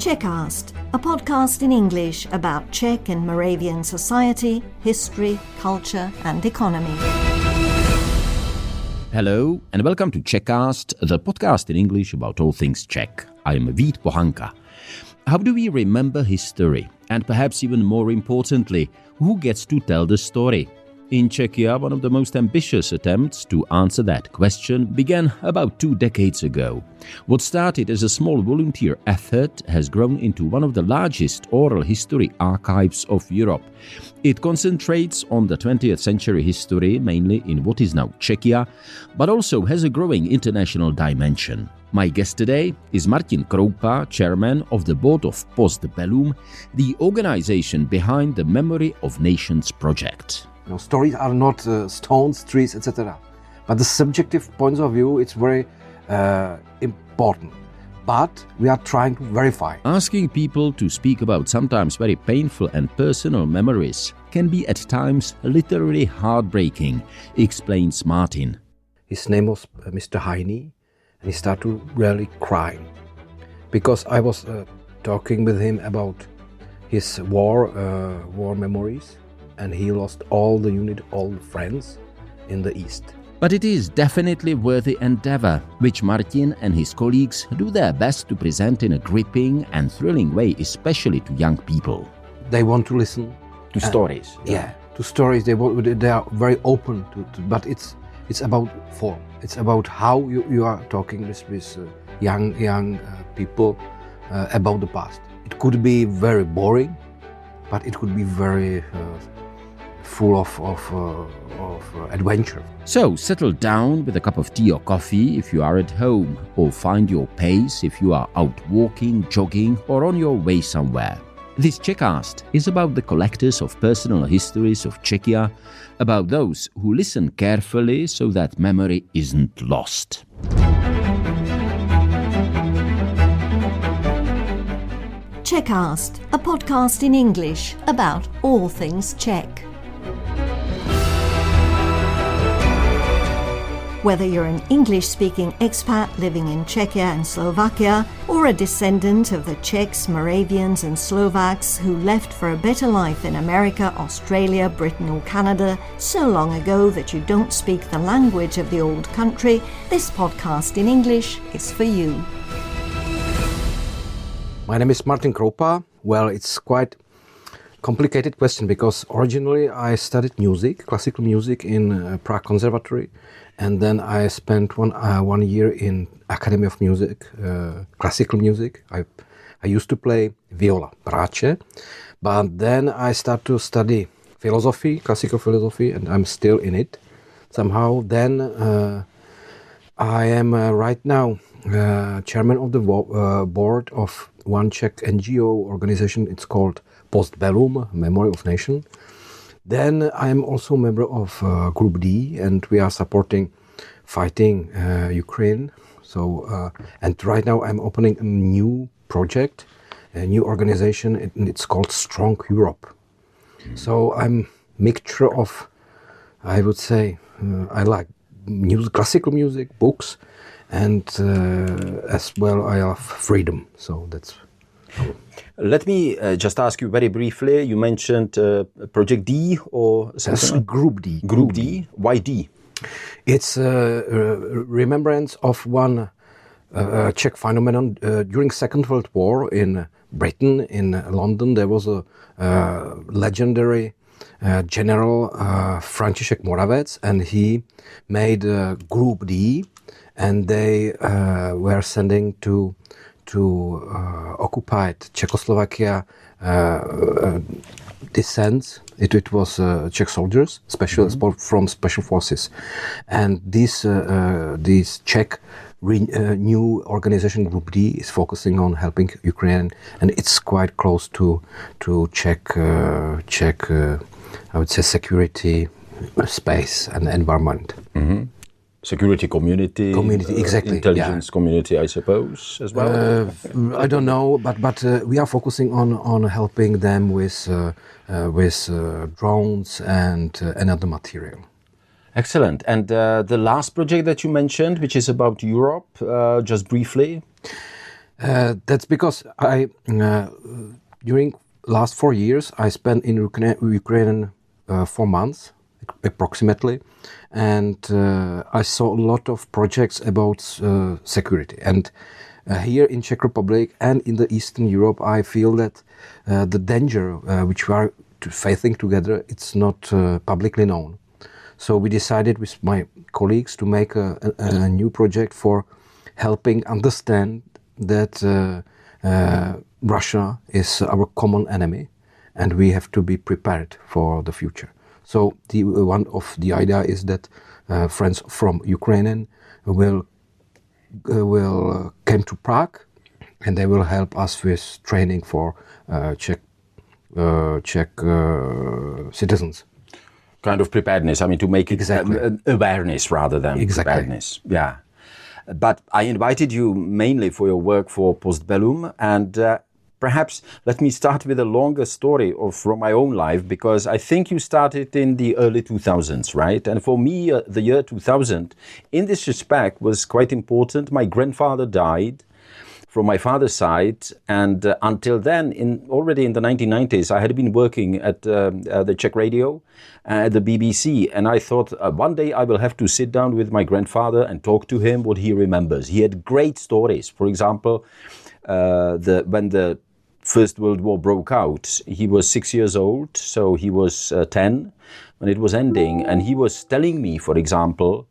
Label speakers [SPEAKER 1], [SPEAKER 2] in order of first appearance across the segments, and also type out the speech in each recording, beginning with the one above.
[SPEAKER 1] Czechast, a podcast in English about Czech and Moravian society, history, culture and economy.
[SPEAKER 2] Hello and welcome to Czechast, the podcast in English about all things Czech. I am Vít Pohanka. How do we remember history? And perhaps even more importantly, who gets to tell the story? In Czechia, one of the most ambitious attempts to answer that question began about 2 decades ago. What started as a small volunteer effort has grown into one of the largest oral history archives of Europe. It concentrates on the 20th century history, mainly in what is now Czechia, but also has a growing international dimension. My guest today is Martin Kroupa, chairman of the board of Post Bellum, the organization behind the Memory of Nations project.
[SPEAKER 3] Stories are not stones, trees, etc. But the subjective points of view, it's very important. But we are trying to verify.
[SPEAKER 2] Asking people to speak about sometimes very painful and personal memories can be at times literally heartbreaking, explains Martin.
[SPEAKER 3] His name was Mr. Heine, and he started to really cry. Because I was talking with him about his war memories. And he lost all the unit, all the friends in the East.
[SPEAKER 2] But it is definitely worthy endeavor, which Martin and his colleagues do their best to present in a gripping and thrilling way, especially to young people.
[SPEAKER 3] They want to listen
[SPEAKER 2] to stories.
[SPEAKER 3] Yeah, to stories. They are very open to but it's about form. It's about how you are talking with young people about the past. It could be very boring, but it could be very full of adventure.
[SPEAKER 2] So settle down with a cup of tea or coffee if you are at home, or find your pace if you are out walking, jogging or on your way somewhere. This Czechast is about the collectors of personal histories of Czechia, about those who listen carefully so that memory isn't lost.
[SPEAKER 1] Czechast, a podcast in English about all things Czech. Whether you're an English-speaking expat living in Czechia and Slovakia, or a descendant of the Czechs, Moravians and Slovaks who left for a better life in America, Australia, Britain or Canada so long ago that you don't speak the language of the old country, this podcast in English is for you.
[SPEAKER 3] My name is Martin Kroupa. Well, it's quite complicated question because originally I studied music, classical music in Prague Conservatory, and then I spent one year in Academy of Music, classical music. I used to play viola, brace, but then I started to study philosophy, classical philosophy, and I'm still in it somehow. Then I am right now chairman of the board of one Czech NGO organization. It's called Post Bellum, Memory of Nation. Then I am also a member of Group D, and we are supporting fighting Ukraine. So, and right now I'm opening a new project, a new organization, and it's called Strong Europe. So I'm mixture of, I would say, I like music, classical music, books, and as well I have freedom. So that's.
[SPEAKER 2] Let me just ask you very briefly. You mentioned Project D or something?
[SPEAKER 3] Group D.
[SPEAKER 2] Group D. Why D?
[SPEAKER 3] It's a remembrance of one Czech phenomenon during Second World War in Britain, in London. There was a legendary general František Moravec, and he made Group D, and they were sending to occupied Czechoslovakia descents. It was Czech soldiers, from special forces, and this Czech new organization Group D is focusing on helping Ukraine, and it's quite close to Czech I would say security space and environment.
[SPEAKER 2] Mm-hmm. Security community,
[SPEAKER 3] exactly.
[SPEAKER 2] Intelligence community, I suppose, as well.
[SPEAKER 3] I don't know, but we are focusing on helping them with drones and another material.
[SPEAKER 2] Excellent. And the last project that you mentioned, which is about Europe, just briefly.
[SPEAKER 3] That's because I during last 4 years I spent in Ukraine 4 months approximately, and I saw a lot of projects about security. And here in Czech Republic and in the Eastern Europe, I feel that the danger which we are facing together, it's not publicly known. So we decided with my colleagues to make a new project for helping understand that Russia is our common enemy, and we have to be prepared for the future. So one of the idea is that friends from Ukraine will come to Prague, and they will help us with training for Czech citizens.
[SPEAKER 2] Kind of preparedness. I mean, to make it
[SPEAKER 3] Exactly.
[SPEAKER 2] awareness rather than
[SPEAKER 3] Exactly.
[SPEAKER 2] preparedness. Yeah. But I invited you mainly for your work for Post Bellum, and perhaps let me start with a longer story from my own life, because I think you started in the early 2000s, right? And for me, the year 2000, in this respect, was quite important. My grandfather died from my father's side, and until then, already in the 1990s, I had been working at the Czech radio, at the BBC, and I thought one day I will have to sit down with my grandfather and talk to him what he remembers. He had great stories. For example, when the First World War broke out, he was 6 years old, so he was 10 when it was ending, and he was telling me, for example,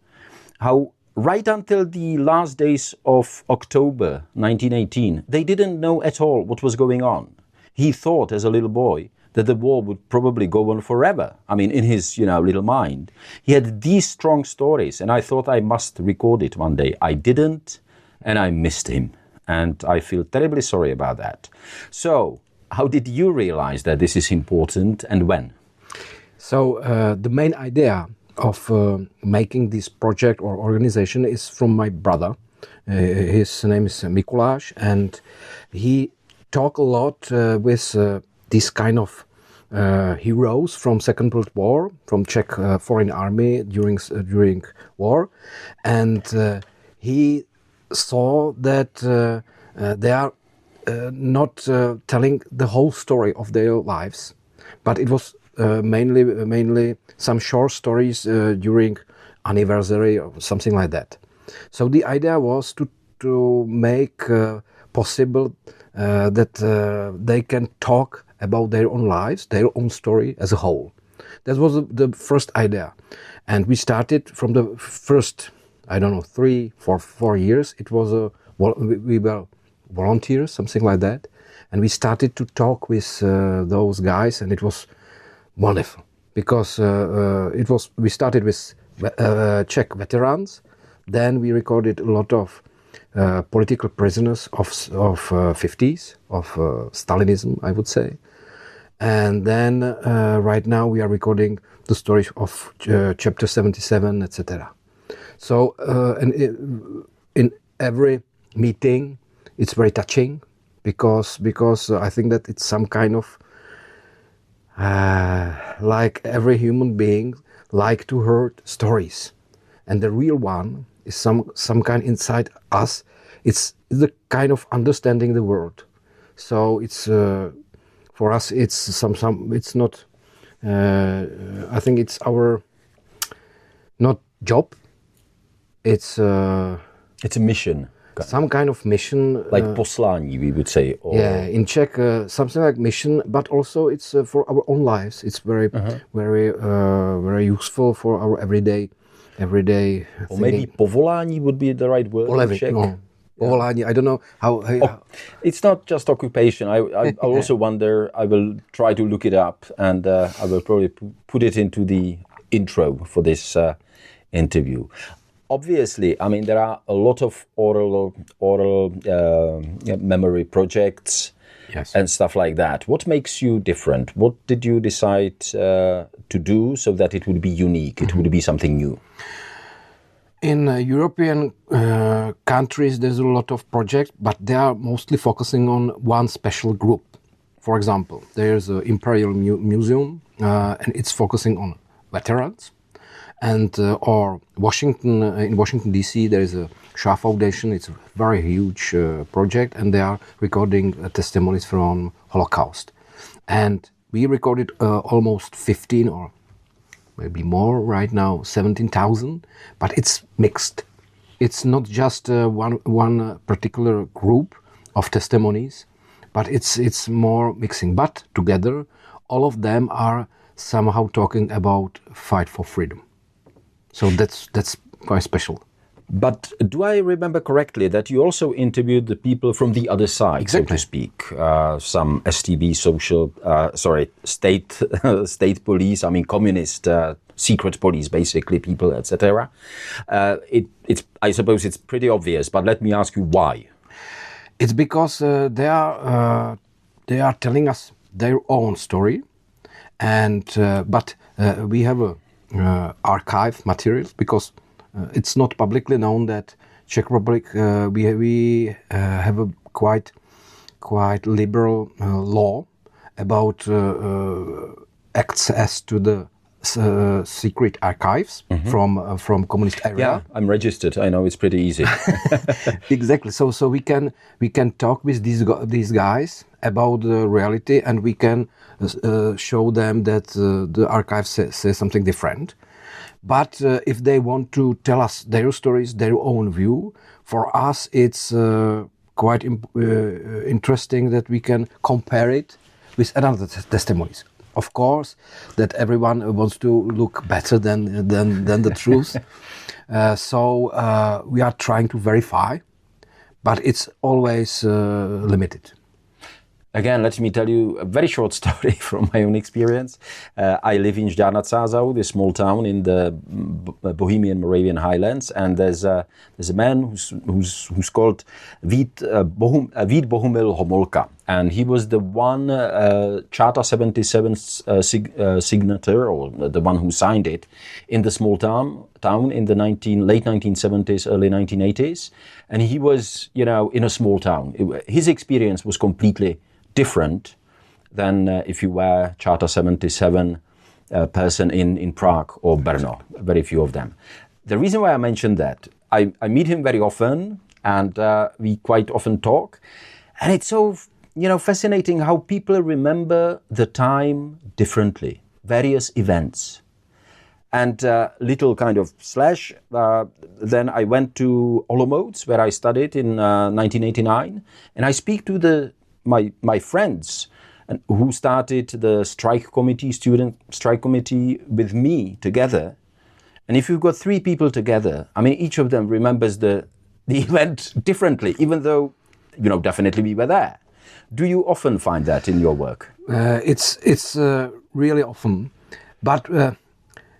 [SPEAKER 2] how right until the last days of October 1918, they didn't know at all what was going on. He thought as a little boy that the war would probably go on forever. I mean, in his, little mind. He had these strong stories, and I thought I must record it one day. I didn't, and I missed him. And I feel terribly sorry about that. So, how did you realize that this is important, and when?
[SPEAKER 3] So the main idea of making this project or organization is from my brother. His name is Mikuláš, and he talked a lot with this kind of heroes from Second World War, from Czech Foreign Army during war, and he saw that they are not telling the whole story of their lives, but it was mainly some short stories during anniversary or something like that. So the idea was to make possible that they can talk about their own lives, their own story as a whole. That was the first idea, and we started from the first, 3, 4 years. It was we were volunteers, something like that, and we started to talk with those guys, and it was wonderful because we started with Czech veterans, then we recorded a lot of political prisoners of 50s of Stalinism, I would say, and then right now we are recording the stories of chapter 77, etc. So and in every meeting it's very touching because I think that it's some kind of like every human being like to hear stories, and the real one is some kind inside us. It's the kind of understanding the world. So it's for us it's some it's not I think it's our not job, it's a mission, some kind of mission,
[SPEAKER 2] like poslání, we would say. Or...
[SPEAKER 3] Yeah, in Czech, something like mission, but also it's for our own lives. It's very, very useful for our everyday.
[SPEAKER 2] Or maybe povolání would be the right word.
[SPEAKER 3] Polevik,
[SPEAKER 2] in Czech.
[SPEAKER 3] No. Povolání, I don't know how.
[SPEAKER 2] It's not just occupation. I also wonder. I will try to look it up, and I will probably put it into the intro for this interview. Obviously, I mean, there are a lot of oral memory projects,
[SPEAKER 3] yes,
[SPEAKER 2] and stuff like that. What makes you different? What did you decide to do so that it would be unique? It would be something new?
[SPEAKER 3] In European countries, there's a lot of projects, but they are mostly focusing on one special group. For example, there's an Imperial Museum, and it's focusing on veterans. and or Washington in Washington D.C. there is a Shaw Foundation. It's a very huge project, and they are recording testimonies from Holocaust. And we recorded almost 15 or maybe more right now, 17,000. But it's mixed. It's not just one particular group of testimonies, but it's more mixing. But together, all of them are somehow talking about fight for freedom. So that's quite special.
[SPEAKER 2] But do I remember correctly that you also interviewed the people from the other side,
[SPEAKER 3] Exactly.
[SPEAKER 2] so to speak? Some STB, state police, I mean communist, secret police, basically, people, etc. I suppose it's pretty obvious, but let me ask you why.
[SPEAKER 3] It's because they are telling us their own story, and but we have a archive materials because it's not publicly known that Czech Republic we have a quite liberal law about access to the secret archives from communist area.
[SPEAKER 2] Yeah, I'm registered. I know it's pretty easy.
[SPEAKER 3] Exactly. So we can talk with these guys about the reality, and we can show them that the archive says something different. But if they want to tell us their stories, their own view, for us it's quite interesting that we can compare it with another testimonies. Of course, that everyone wants to look better than the truth. So we are trying to verify, but it's always limited.
[SPEAKER 2] Again, let me tell you a very short story from my own experience. I live in Žďár nad Sázavou, this small town in the Bohemian Moravian Highlands, and there's a man who's called Vít Bohumil Homolka, and he was the one Charter 77 signature, or the one who signed it, in the small town in the late 1970s, early 1980s, and he was, in a small town. His experience was completely different than if you were Charter 77 person in Prague or Brno, very few of them. The reason why I mentioned that, I meet him very often, and we quite often talk, and it's so fascinating how people remember the time differently, various events. And little kind of slash, then I went to Olomouc, where I studied in 1989, and I speak to my friends who started the student strike committee with me together. And if you've got three people together, I mean, each of them remembers the event differently, even though, definitely we were there. Do you often find that in your work?
[SPEAKER 3] It's really often, but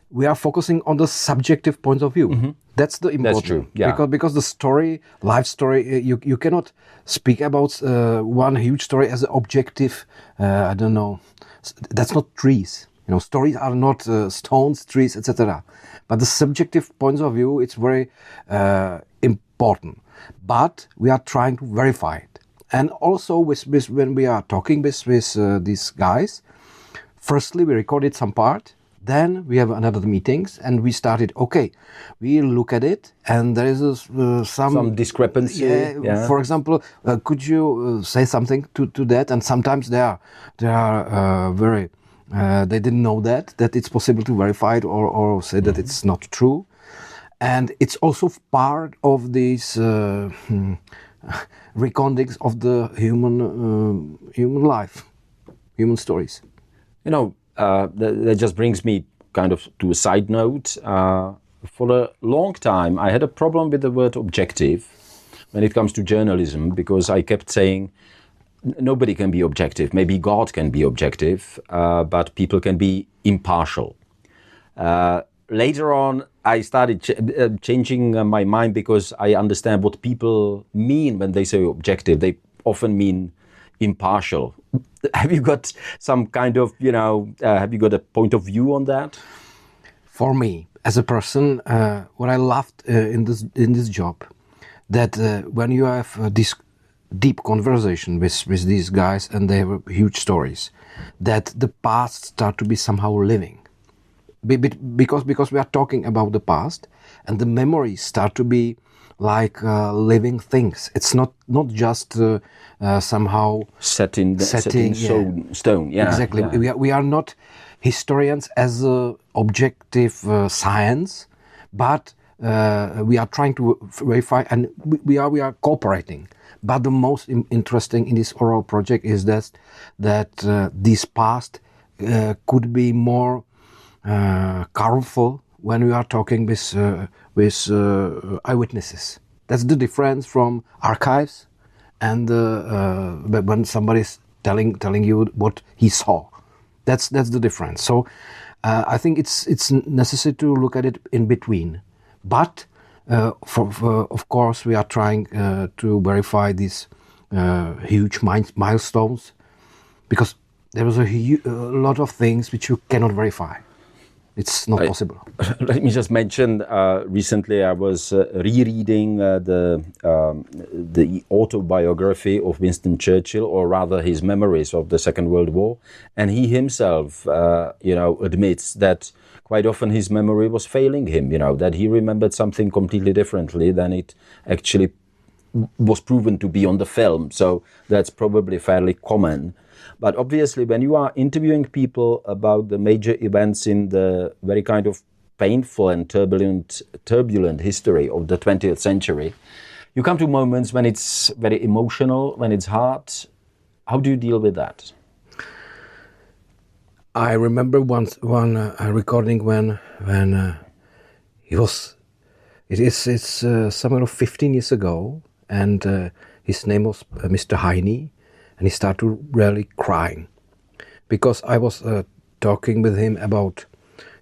[SPEAKER 3] we are focusing on the subjective point of view. Mm-hmm. That's the important.
[SPEAKER 2] That's true. Yeah.
[SPEAKER 3] Because the story, life story, you cannot speak about one huge story as an objective. I don't know. That's not trees. Stories are not stones, trees, etc. But the subjective point of view, it's very important. But we are trying to verify it. And also, when we are talking with these guys, firstly we recorded some part. Then we have another meetings, and we started. Okay, we look at it, and there is some
[SPEAKER 2] discrepancy. Yeah.
[SPEAKER 3] For example, could you say something to that? And sometimes they are very. They didn't know that it's possible to verify it or say that it's not true, and it's also part of these recordings of the human life, human stories.
[SPEAKER 2] That just brings me kind of to a side note. For a long time, I had a problem with the word objective when it comes to journalism, because I kept saying nobody can be objective. Maybe God can be objective, but people can be impartial. Later on, I started changing my mind, because I understand what people mean when they say objective. They often mean impartial. Have you got some kind of, have you got a point of view on that?
[SPEAKER 3] For me, as a person, what I loved in this job, that when you have this deep conversation with these guys, and they have huge stories, that the past start to be somehow living. because we are talking about the past, and the memories start to be like living things. It's not just somehow
[SPEAKER 2] set in stone. Yeah,
[SPEAKER 3] exactly.
[SPEAKER 2] Yeah.
[SPEAKER 3] We are not historians as objective science, but we are trying to verify, and we are cooperating. But the most interesting in this oral project is that this past could be more colorful when we are talking with eyewitnesses. That's the difference from archives and when somebody's telling you what he saw. That's the difference. So I think it's necessary to look at it in between. But of course, we are trying to verify these huge milestones, because there was a lot of things which you cannot verify. It's not possible.
[SPEAKER 2] Let me just mention, recently I was rereading the autobiography of Winston Churchill, or rather his memories of the Second World War, and he himself, admits that quite often his memory was failing him, that he remembered something completely differently than it actually was proven to be on the film. So that's probably fairly common. But obviously, when you are interviewing people about the major events in the very kind of painful and turbulent history of the 20th century, you come to moments when it's very emotional, when it's hard. How do you deal with that?
[SPEAKER 3] I remember one recording when he was. It's somewhere of 15 years ago, and his name was Mr. Heine. And he started really crying, because I was talking with him about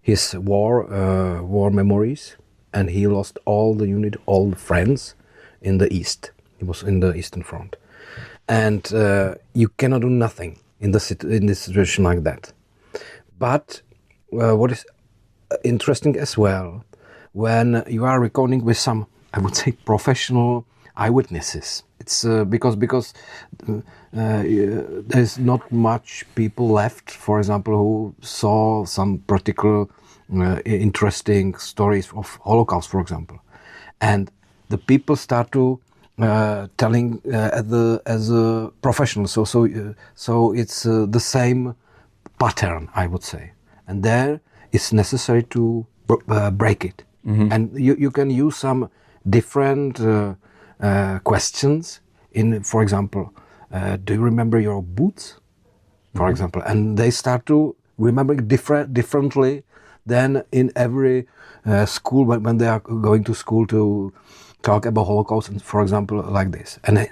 [SPEAKER 3] his war memories, and he lost all the friends in the East. He was in the Eastern Front, and you cannot do nothing in this situation like that. But what is interesting as well, when you are recording with some, I would say, professional eyewitnesses. It's because there's not much people left, for example, who saw some particular interesting stories of Holocaust, for example, and the people start to telling as a professional. So it's the same pattern, I would say, and there it's necessary to break it, and you can use some different questions. For example, do you remember your boots, for example? And they start to remember differently than in every school when they are going to school to talk about Holocaust, and for example, like this. And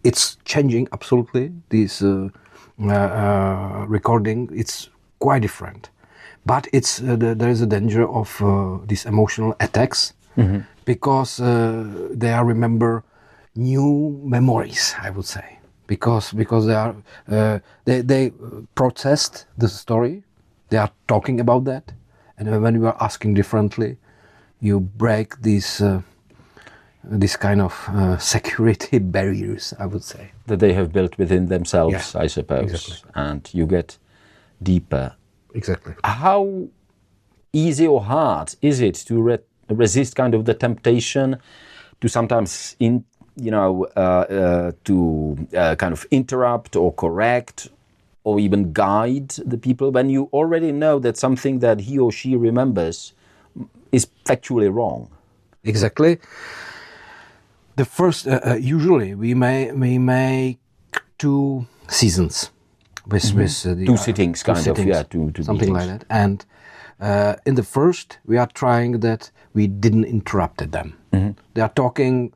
[SPEAKER 3] it's changing absolutely. This recording, it's quite different. But there is a danger of these emotional attacks, because they remember new memories, I would say, because they are they processed the story, they are talking about that, and when you are asking differently, you break this kind of security barriers, I would say,
[SPEAKER 2] that they have built within themselves. Yeah, I suppose,
[SPEAKER 3] exactly.
[SPEAKER 2] And you get deeper.
[SPEAKER 3] Exactly.
[SPEAKER 2] How easy or hard is it to resist kind of the temptation to sometimes kind of interrupt or correct or even guide the people when you already know that something that he or she remembers is factually wrong?
[SPEAKER 3] Exactly. The first, usually we make 2 seasons with the
[SPEAKER 2] 2 sittings, two
[SPEAKER 3] something
[SPEAKER 2] meetings.
[SPEAKER 3] like that. And in the first, we are trying that we didn't interrupt them. They are talking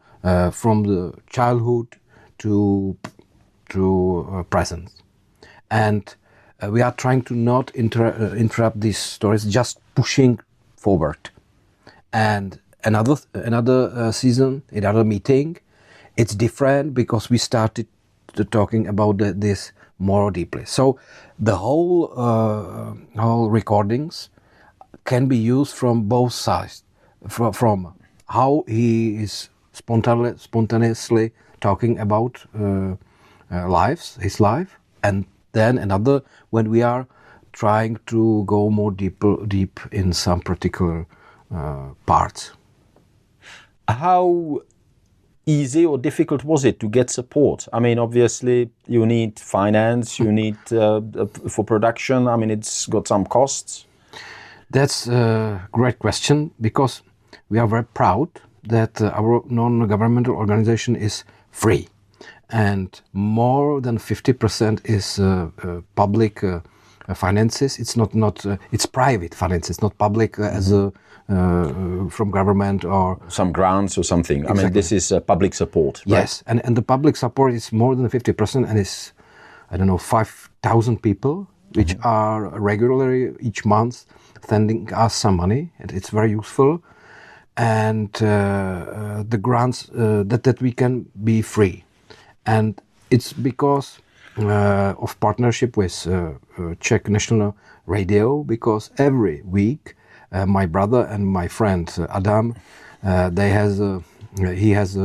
[SPEAKER 3] from the childhood to present, and we are trying to not interrupt these stories, just pushing forward. And another season, another meeting, it's different because we started talking about this more deeply. So the whole recordings can be used from both sides, from how he is spontaneously talking about his life, and then another when we are trying to go more deep in some particular parts.
[SPEAKER 2] How easy or difficult was it to get support? I mean, obviously, you need finance, you need for production. I mean, it's got some costs.
[SPEAKER 3] That's a great question, because we are very proud that our non-governmental organization is free, and more than 50% is public finances. It's not it's private finances, not public as a from government or
[SPEAKER 2] some grants or something. Exactly. I mean, this is public support, right?
[SPEAKER 3] Yes, and the public support is more than 50%, and it's, I don't know, 5,000 people, which are regularly each month sending us some money, and it's very useful. And the grants that we can be free, and it's because of partnership with Czech National Radio, because every week my brother and my friend Adam, he has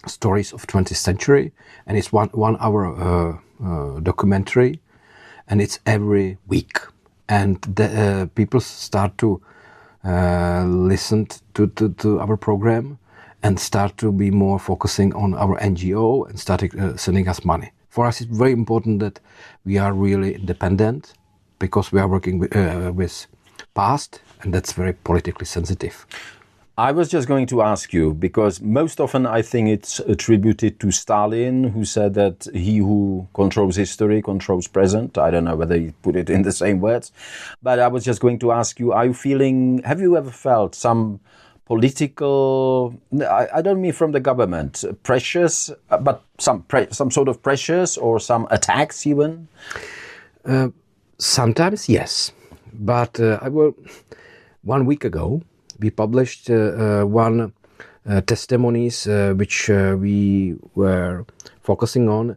[SPEAKER 3] stories of 20th century, and it's one hour documentary, and it's every week, and the people start to listen to our program and start to be more focusing on our NGO and starting sending us money. For us, it's very important that we are really independent, because we are working with past, and that's very politically sensitive.
[SPEAKER 2] I was just going to ask you, because most often I think it's attributed to Stalin, who said that he who controls history controls present. I don't know whether you put it in the same words, but I was just going to ask you, have you ever felt some political, I don't mean from the government, pressures, but some sort of pressures or some attacks even?
[SPEAKER 3] Sometimes, yes. But 1 week ago, we published one testimonies which we were focusing on,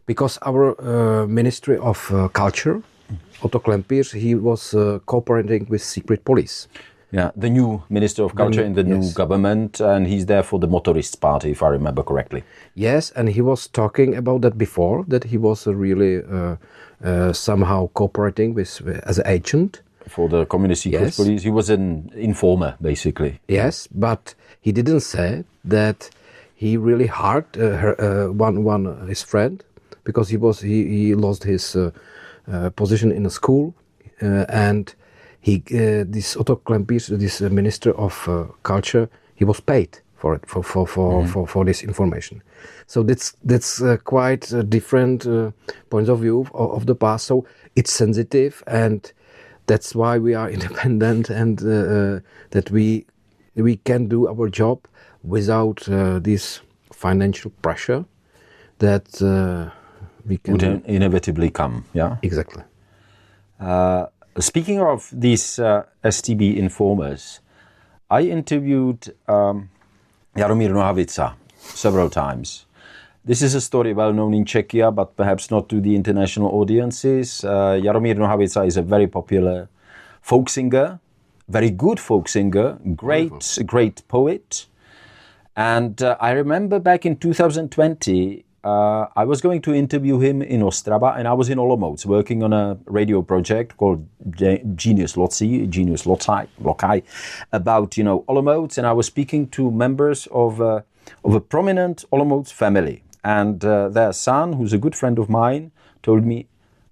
[SPEAKER 3] because our Ministry of Culture, Otto Klempíř, he was cooperating with secret police.
[SPEAKER 2] Yeah, the new Minister of Culture in the new government, and he's there for the Motorists Party, if I remember correctly.
[SPEAKER 3] Yes, and he was talking about that before, that he was really somehow cooperating with as an agent.
[SPEAKER 2] For the Communist Secret Police. He was an informer, basically.
[SPEAKER 3] Yes, but he didn't say that he really harmed his friend, because he lost his position in a school, and this Otto Klempíř, this Minister of Culture, he was paid for it for this information. So that's quite different points of view of the past. So it's sensitive, and that's why we are independent, and that we can do our job without this financial pressure that we can
[SPEAKER 2] would inevitably come. Yeah,
[SPEAKER 3] exactly.
[SPEAKER 2] Speaking of these STB informers, I interviewed Jaromír Nohavica several times. This is a story well known in Czechia, but perhaps not to the international audiences. Jaromír Nohavica is a very popular folk singer, very good folk singer, great poet. And I remember back in 2020, I was going to interview him in Ostrava, and I was in Olomouc working on a radio project called Genius Loci, about, Olomouc, and I was speaking to members of a prominent Olomouc family. And their son, who's a good friend of mine, told me,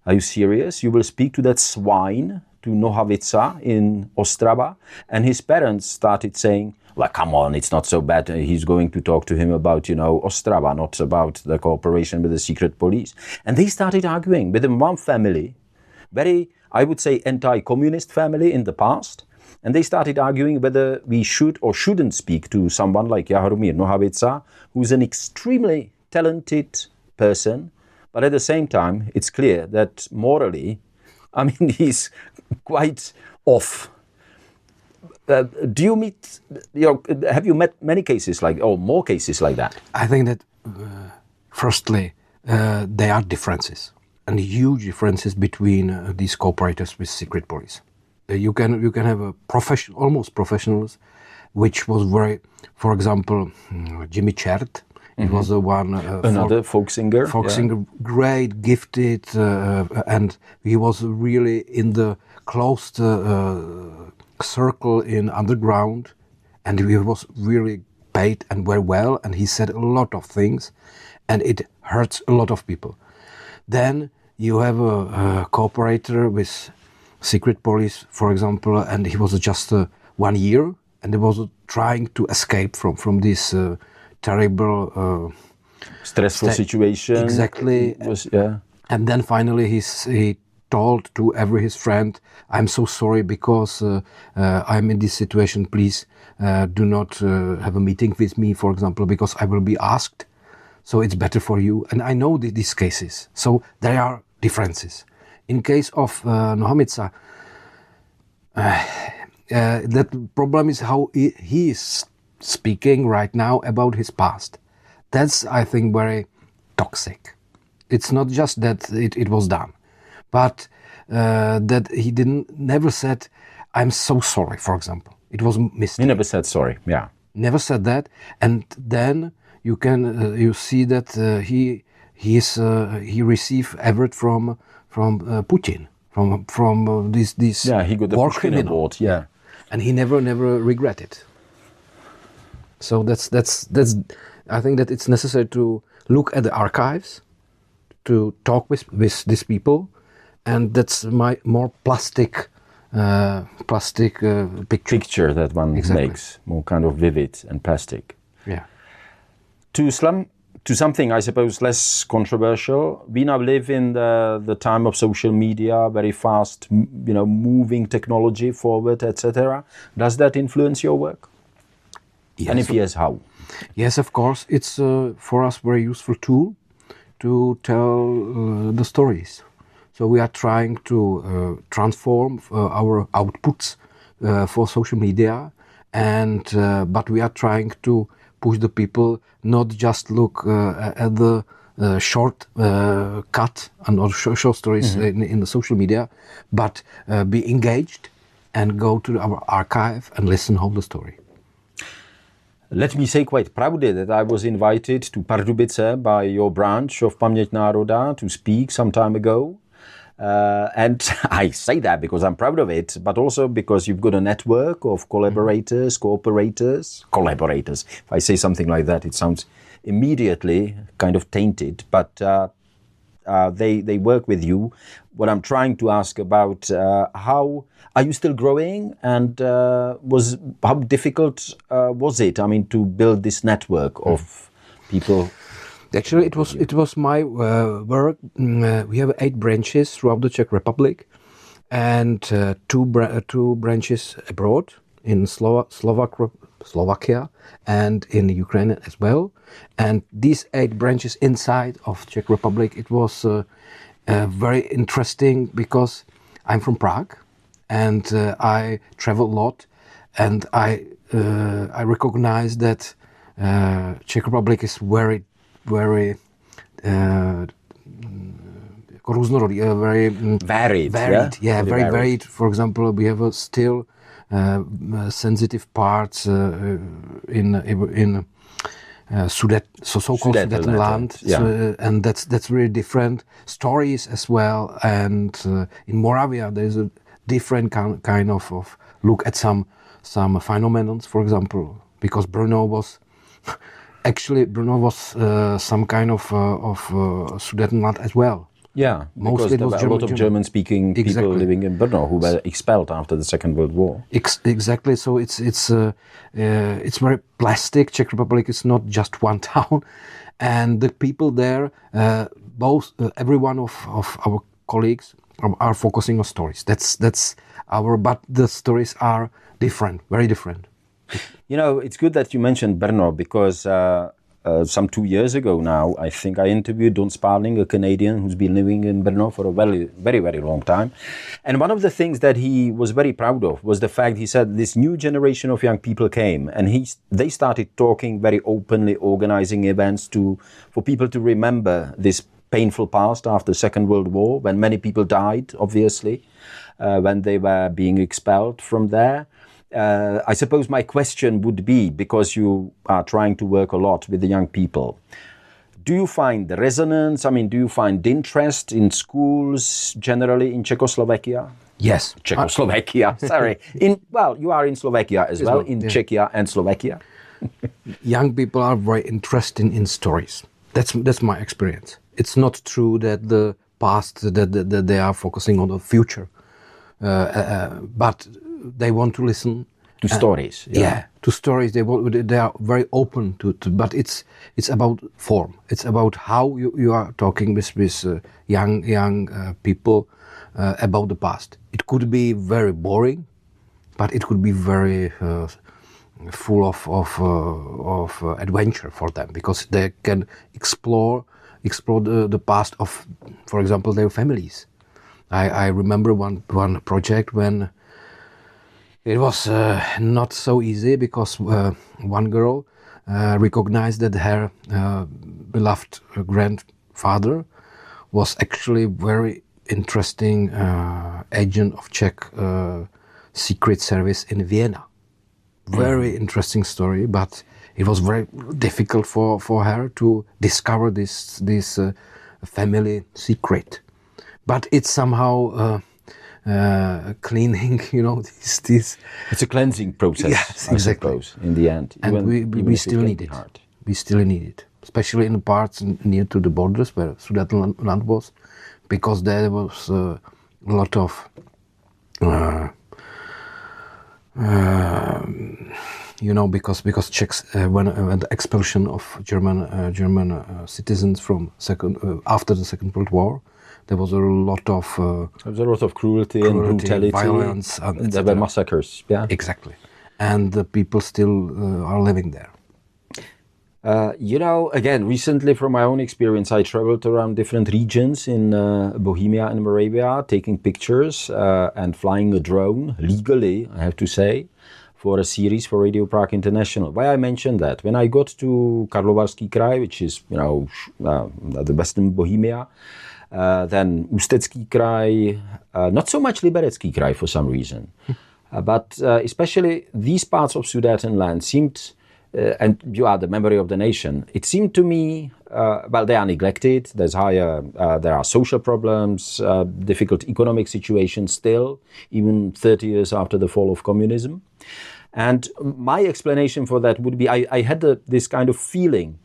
[SPEAKER 2] "Are you serious? You will speak to that swine, to Nohavica in Ostrava?" And his parents started saying, "Well, come on, it's not so bad. He's going to talk to him about, Ostrava, not about the cooperation with the secret police." And they started arguing within one family, very, I would say, anti-communist family in the past. And they started arguing whether we should or shouldn't speak to someone like Jaromír Nohavica, who's an extremely talented person. But at the same time, it's clear that morally, he's quite off. Do you meet, have you met many cases more cases like that?
[SPEAKER 3] I think that, firstly, there are differences, and huge differences between these cooperators with secret police. You can have a almost professionals, which was very, for example, Jimmy Chert It was
[SPEAKER 2] another folk singer.
[SPEAKER 3] Great, gifted, and he was really in the closed circle in underground, and he was really paid and very well, and he said a lot of things, and it hurts a lot of people. Then you have a cooperator with secret police, for example, and he was just 1 year, and he was trying to escape from this terrible
[SPEAKER 2] stressful situation.
[SPEAKER 3] Exactly. And then finally he told to his friend, "I'm so sorry because I'm in this situation. Please do not have a meeting with me, for example, because I will be asked. So it's better for you." And I know these cases. So there are differences. In case of Nohamitsa, that problem is how he is speaking right now about his past. That's, I think, very toxic. It's not just that it was done, but that he never said, "I'm so sorry," for example. It was a mistake.
[SPEAKER 2] He never said sorry, yeah.
[SPEAKER 3] Never said that. And then you see that he received effort from Putin, from this
[SPEAKER 2] he got the
[SPEAKER 3] war
[SPEAKER 2] Pushkin
[SPEAKER 3] criminal.
[SPEAKER 2] Award, yeah.
[SPEAKER 3] And he never regretted. So that's I think that it's necessary to look at the archives, to talk with these people, and that's my more plastic
[SPEAKER 2] picture that one makes, more kind of vivid and plastic.
[SPEAKER 3] Yeah.
[SPEAKER 2] To something, I suppose, less controversial. We now live in the time of social media, very fast, moving technology forward, etc. Does that influence your work?
[SPEAKER 3] Yes.
[SPEAKER 2] And if yes, how?
[SPEAKER 3] Yes, of course. It's for us very useful tool to tell the stories. So we are trying to transform our outputs for social media, but we are trying to push the people not just look at the short cut and short stories in the social media, but be engaged and go to our archive and listen whole the story.
[SPEAKER 2] Let me say quite proudly that I was invited to Pardubice by your branch of Paměť národa to speak some time ago. And I say that because I'm proud of it, but also because you've got a network of collaborators, collaborators. If I say something like that, it sounds immediately kind of tainted, but they work with you. What I'm trying to ask about, how are you still growing, and how difficult was it? I mean, to build this network of people.
[SPEAKER 3] Actually, it was my work. We have 8 branches throughout the Czech Republic, and two branches abroad in Slovakia and in Ukraine as well. And these 8 branches inside of Czech Republic, it was very interesting because I'm from Prague, and I travel a lot, and I recognize that Czech Republic is very
[SPEAKER 2] varied.
[SPEAKER 3] Very varied. For example, we have still sensitive parts in so-called Sudetenland, and that's really different stories as well. And in Moravia, there is a different kind of look at some phenomena. For example, because Brno was. Actually, Brno was some kind of Sudetenland as well.
[SPEAKER 2] Yeah, because there were a lot of German-speaking people living in Brno who were expelled after the Second World War.
[SPEAKER 3] Exactly. So it's very plastic. Czech Republic is not just one town, and the people there, every one of our colleagues are focusing on stories. But the stories are different, very different.
[SPEAKER 2] You know, it's good that you mentioned Brno, because some 2 years ago now, I think I interviewed Don Sparling, a Canadian who's been living in Brno for a very, very, very long time. And one of the things that he was very proud of was the fact, he said, this new generation of young people came, and they started talking very openly, organizing events for people to remember this painful past after the Second World War, when many people died, obviously, when they were being expelled from there. I suppose my question would be, because you are trying to work a lot with the young people, do you find the resonance? I mean, do you find interest in schools generally in Czechoslovakia?
[SPEAKER 3] Yes.
[SPEAKER 2] Czechoslovakia, sorry. You are in Slovakia as well, in Czechia and Slovakia.
[SPEAKER 3] Young people are very interested in stories. That's my experience. It's not true that the past, that they are focusing on the future, but they want to listen
[SPEAKER 2] to stories.
[SPEAKER 3] To stories. They are very open to but it's about form. It's about how you are talking with young people about the past. It could be very boring, but it could be very full of adventure for them, because they can explore the past of, for example, their families. I remember one project when it was not so easy, because one girl recognized that her beloved grandfather was actually very interesting agent of Czech secret service in Vienna. Very interesting story, but it was very difficult for her to discover this family secret. But it's somehow cleaning, this.
[SPEAKER 2] It's a cleansing process,
[SPEAKER 3] yes,
[SPEAKER 2] I suppose, in the end.
[SPEAKER 3] And we still need it. We still need it, especially in the parts near to the borders where Sudetenland was, because there was a lot of because Czechs when the expulsion of German citizens from after the Second World War, there was a lot of
[SPEAKER 2] cruelty and brutality,
[SPEAKER 3] violence, and
[SPEAKER 2] there were massacres. Yeah,
[SPEAKER 3] exactly, and the people still are living there.
[SPEAKER 2] Again, recently from my own experience, I traveled around different regions in Bohemia and Moravia, taking pictures and flying a drone, legally, I have to say, for a series for Radio Prague International. Why I mentioned that? When I got to Karlovarský kraj, which is, the western Bohemia, then Ústecký kraj, not so much Liberecký kraj for some reason, but especially these parts of Sudetenland seemed... and you are the memory of the nation. It seemed to me, they are neglected. There are social problems, difficult economic situations still, even 30 years after the fall of communism. And my explanation for that would be, I had this kind of feeling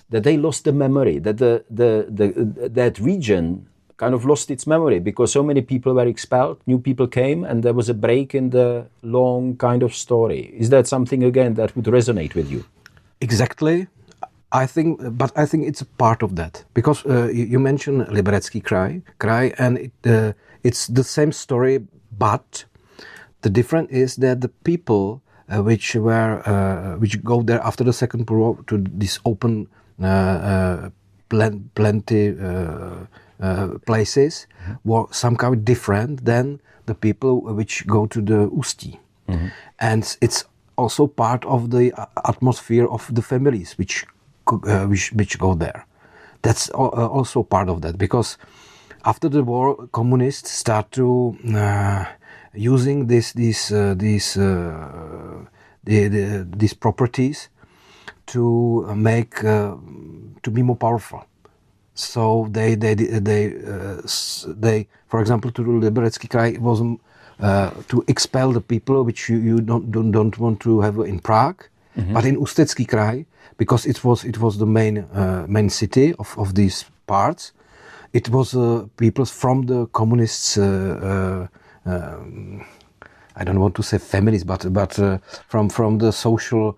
[SPEAKER 2] that they lost the memory, that that region kind of lost its memory, because so many people were expelled, new people came, and there was a break in the long kind of story. Is that something, again, that would resonate with you?
[SPEAKER 3] Exactly. I think it's a part of that, because you mentioned Liberecký kraj, and it's the same story, but the difference is that the people which go there after the Second World War to this open plenty places were somehow different than the people which go to the Ústí. Mm-hmm. And it's also part of the atmosphere of the families which go there. That's also part of that, because after the war, communists start to using these properties to make to be more powerful. So they for example, to the Liberecký kraj, it was to expel the people which you don't want to have in Prague, mm-hmm. but in Ústecký kraj, because it was the main city of these parts. It was people from the communists. I don't want to say families, but from the social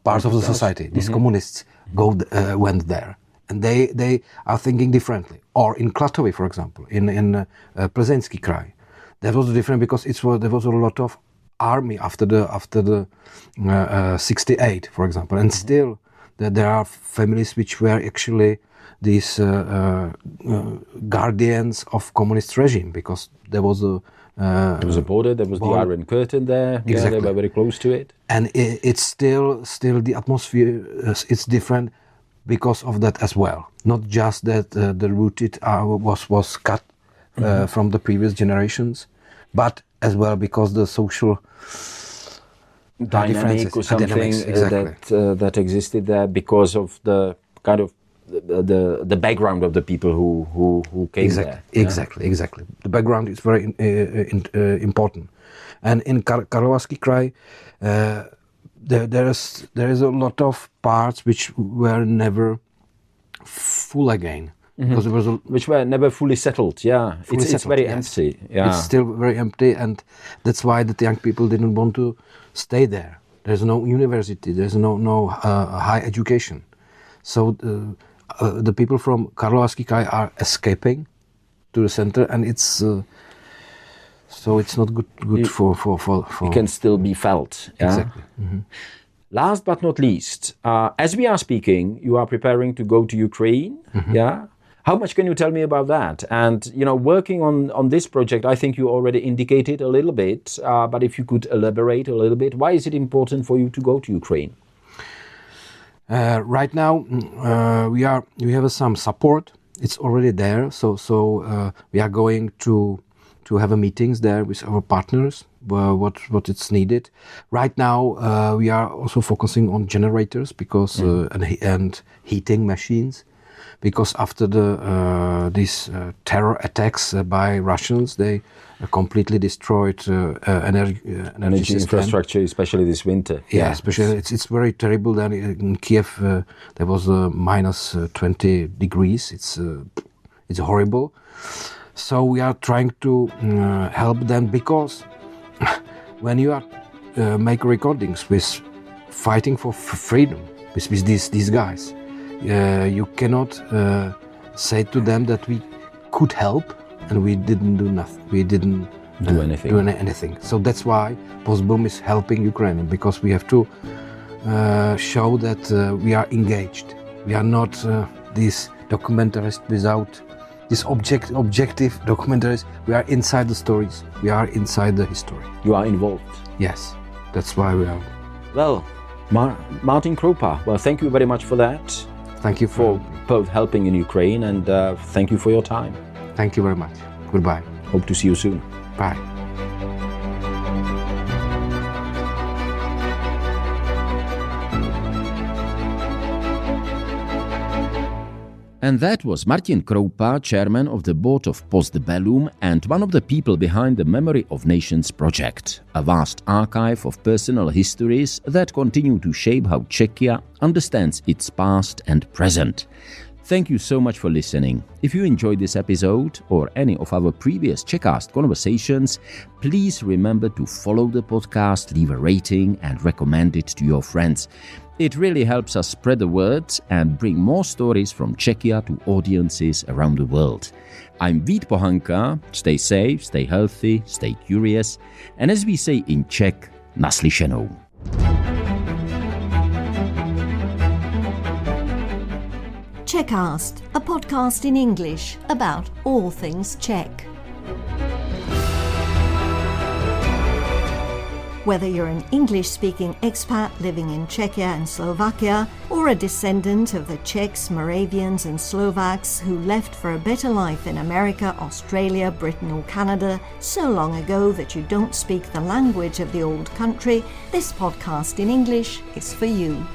[SPEAKER 3] parts of the society. These mm-hmm. communists went there. And they are thinking differently. Or in Klatovy, for example, in Plzeňský kraj, that was different, because there was a lot of army after the 68, for example, and still there are families which were actually these guardians of communist regime, because there was a
[SPEAKER 2] border, there was the Iron Curtain there.
[SPEAKER 3] Exactly.
[SPEAKER 2] Yeah, they were very close to it.
[SPEAKER 3] And it's still the atmosphere. It's different because of that as well. Not just that the rooted was cut mm-hmm. From the previous generations, but as well because the social
[SPEAKER 2] dynamic or something
[SPEAKER 3] exactly.
[SPEAKER 2] that existed there because of the kind of the background of the people who came there.
[SPEAKER 3] Exactly. The background is very important, and in Karlovarský kraj, there is a lot of parts which were never full again. Because there was
[SPEAKER 2] which were never fully settled. It's very empty.
[SPEAKER 3] It's still very empty, and that's why the young people didn't want to stay there. There's no university, there's no high education, so the people from Karlovarský kraj are escaping to the center, and it's so it's not good for
[SPEAKER 2] it can still be felt.
[SPEAKER 3] Exactly.
[SPEAKER 2] Last but not least, as we are speaking, you are preparing to go to Ukraine. How much can you tell me about that? And, working on this project, I think you already indicated a little bit, but if you could elaborate a little bit, why is it important for you to go to Ukraine?
[SPEAKER 3] Right now, we have some support. It's already there. So we are going to have meetings there with our partners, what it's needed. Right now, we are also focusing on generators because and heating machines. Because after these terror attacks by Russians, they completely destroyed energy
[SPEAKER 2] infrastructure, especially this winter.
[SPEAKER 3] Especially it's very terrible. Then in Kiev, there was minus 20 degrees. It's horrible. So we are trying to help them, because when you are make recordings with fighting for freedom with these guys. You cannot say to them that we could help and we didn't do nothing. We didn't
[SPEAKER 2] do
[SPEAKER 3] anything. So that's why Post Bellum is helping Ukraine, because we have to show that we are engaged. We are not these documentarists without this objective documentaries. We are inside the stories. We are inside the history.
[SPEAKER 2] You are involved.
[SPEAKER 3] Yes, that's why we are.
[SPEAKER 2] Well, Martin Kroupa, well, thank you very much for that.
[SPEAKER 3] Thank you
[SPEAKER 2] for both helping in Ukraine, and thank you for your time.
[SPEAKER 3] Thank you very much. Goodbye.
[SPEAKER 2] Hope to see you soon.
[SPEAKER 3] Bye.
[SPEAKER 2] And that was Martin Kroupa, chairman of the board of Post Bellum and one of the people behind the Memory of Nations project, a vast archive of personal histories that continue to shape how Czechia understands its past and present. Thank you so much for listening. If you enjoyed this episode or any of our previous Czechast conversations, please remember to follow the podcast, leave a rating and recommend it to your friends. It really helps us spread the word and bring more stories from Czechia to audiences around the world. I'm Vít Pohanka. Stay safe, stay healthy, stay curious, and as we say in Czech, naslyšenou.
[SPEAKER 1] Czechast, a podcast in English about all things Czech. Whether you're an English-speaking expat living in Czechia and Slovakia, or a descendant of the Czechs, Moravians and Slovaks who left for a better life in America, Australia, Britain or Canada so long ago that you don't speak the language of the old country, this podcast in English is for you.